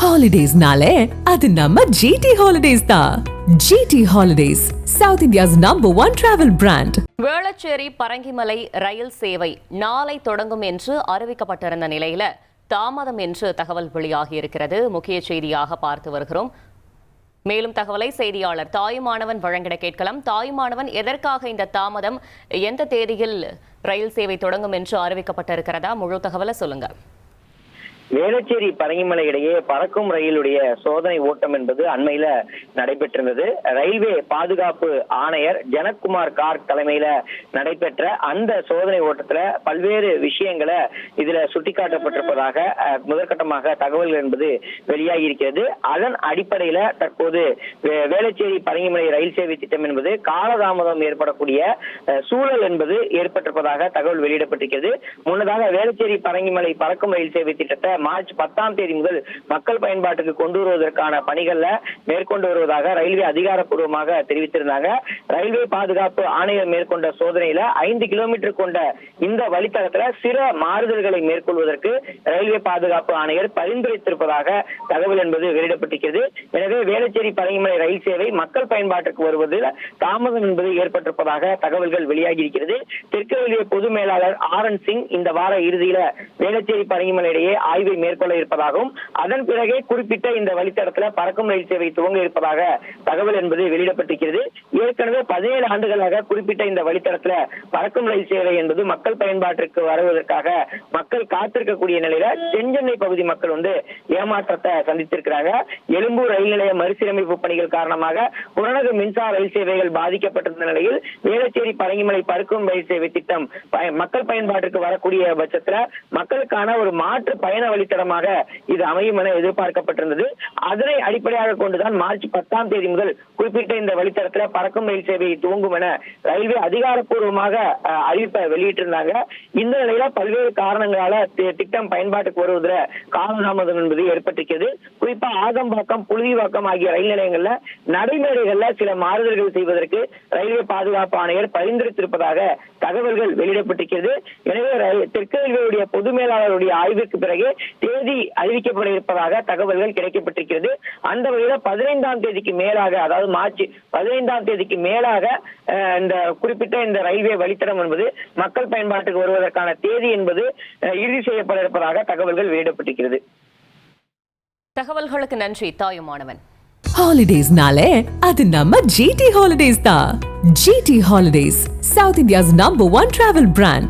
ஹாலிடேஸ்னாலே அது நம்ம ஜிடி ஹாலிடேஸ் தான். GT holidays, South India's #1 travel brand. Velachery Parangimalai ரயில் சேவை நாளை தொடங்கும் என்று அறிவிக்கப்பட்டிருந்த நிலையில தாமதம் என்று தகவல் வெளியாகி இருக்கிறது. முக்கிய செய்தியாக பார்த்து வருகிறோம். மேலும் தகவலை செய்தியாளர் தாயுமானவன் வழங்கிட கேட்கலாம். தாயுமானவன், எதற்காக இந்த தாமதம்? எந்த தேதியில் ரயில் சேவை தொடங்கும் என்று அறிவிக்கப்பட்டிருக்கிறதா? முழு தகவலை சொல்லுங்க. வேளச்சேரி பரங்கிமலை இடையே பறக்கும் ரயிலுடைய சோதனை ஓட்டம் என்பது அண்மையில நடைபெற்றிருந்தது. ரயில்வே பாதுகாப்பு ஆணையர் ஜனக்குமார் கார்க் தலைமையில நடைபெற்ற அந்த சோதனை ஓட்டத்துல பல்வேறு விஷயங்களை இதுல சுட்டிக்காட்டப்பட்டிருப்பதாக முதற்கட்டமாக தகவல்கள் என்பது வெளியாகி இருக்கிறது. அதன் அடிப்படையில தற்போது வேளச்சேரி பரங்கிமலை ரயில் சேவை திட்டம் என்பது காலதாமதம் ஏற்படக்கூடிய சூழல் என்பது ஏற்பட்டிருப்பதாக தகவல் வெளியிடப்பட்டிருக்கிறது. முன்னதாக வேளச்சேரி பரங்கிமலை பறக்கும் ரயில் சேவை திட்டத்தை மார்ச் 10ஆம் தேதி முதல் மக்கள் பயன்பாட்டுக்கு கொண்டு வருவதற்கான பணிகள்ல மேற்கொண்டு வருவதாக ரயில்வே அதிகாரப்பூர்வமாக தெரிவித்திருந்தாங்க. ரயில்வே பாதுகாப்பு ஆணையர் மேற்கொண்ட சோதனையில 5 கிலோமீட்டர் கொண்ட இந்த வழித்தடத்துல சில மாறுதல்களை மேற்கொள்வதற்கு ரயில்வே பாதுகாப்பு ஆணையர் பரிந்துரைத்திருப்பதாக தகவல் என்பது வெளியிடப்பட்டிருக்கிறது. எனவே வேளச்சேரி பரங்கிமலை ரயில் சேவை மக்கள் பயன்பாட்டுக்கு வருவதில் தாமதம் என்பது ஏற்பட்டிருப்பதாக தகவல்கள் வெளியாகி இருக்கிறது. தெற்கு ரயில்வே பொது மேலாளர் RN சிங் இந்த வார இறுதியில வேளச்சேரி பரங்கிமலை இடையே ஆய்வு மேற்கொள்ள இருப்பதாகவும் அதன் பிறகே குறிப்பிட்ட இந்த வழித்தடத்துல பறக்கும் ரயில் சேவை துவங்க இருப்பதாக தகவல் என்பது வெளியிடப்பட்டிருக்கிறது. ஏற்கனவே 17 ஆண்டுகளாக குறிப்பிட்ட இந்த வழித்தடத்துல பறக்கும் ரயில் சேவை என்பது மக்கள் பயன்பாட்டிற்கு வருவதற்காக மக்கள் காத்திருக்கக்கூடிய நிலையில தென்சென்னை பகுதி மக்கள் ஏமாற்றத்தை சந்தித்திருக்கிறாங்க. எழும்பூர் ரயில் நிலைய மறுசீரமைப்பு பணிகள் காரணமாக புறநகர் மின்சார ரயில் சேவைகள் பாதிக்கப்பட்டிருந்த நிலையில் வேளச்சேரி பரங்கிமலை பறக்கும் ரயில் சேவை திட்டம் மக்கள் பயன்பாட்டிற்கு வரக்கூடிய பட்சத்துல மக்களுக்கான ஒரு மாற்று பயண வழித்தடமாக இது அமையும் என எதிர்பார்க்கப்பட்டிருந்தது. அதனை அடிப்படையாக கொண்டுதான் மார்ச் 10ஆம் தேதி முதல் குறிப்பிட்ட இந்த வழித்தடத்துல பறக்கும் ரயில் சேவை துவங்கும் என ரயில்வே அதிகாரப்பூர்வமாக அறிவிப்பை வெளியிட்டிருந்தாங்க. இந்த நிலையில பல்வேறு காரணங்களால திட்டம் பயன்பாட்டுக்கு வருவதில் காலதாமதம் என்பது ஏற்பட்டிருக்கிறது. குறிப்பா ஆதம்பாக்கம், புழுதிவாக்கம் ஆகிய ரயில் நிலையங்கள்ல நடைமேடைகள்ல சில மாறுதல்கள் செய்வதற்கு ரயில்வே பாதுகாப்பு ஆணையர் பரிந்துரைத்திருப்பதாக தகவல்கள் வெளியிடப்பட்டிருக்கிறது. எனவே தெற்கு ரயில்வேயுடைய பொது மேலாளருடைய ஆய்விற்கு பிறகு தேதி அறிவிக்கப்பட இருப்பதாக தகவல்கள் கிடைக்கப்பட்டிருக்கிறது. அந்த வகையில 15ஆம் தேதிக்கு மேலாக, அதாவது மார்ச் 15ஆம் தேதிக்கு மேலாக இந்த குறிப்பிட்ட இந்த ரயில்வே வழித்தடம் என்பது மக்கள் பயன்பாட்டுக்கு வருவதற்கான தேதி என்பது இறுதி செய்யப்பட இருப்பதாக தகவல்கள் வெளியிடப்பட்டிருக்கிறது. தகவல்களுக்கு நன்றி தாயுமானவன். ஹாலிடேஸ்னாலே அது நம்ம ஜிடி ஹாலிடேஸ் தான். GT holidays, South India's #1 travel brand.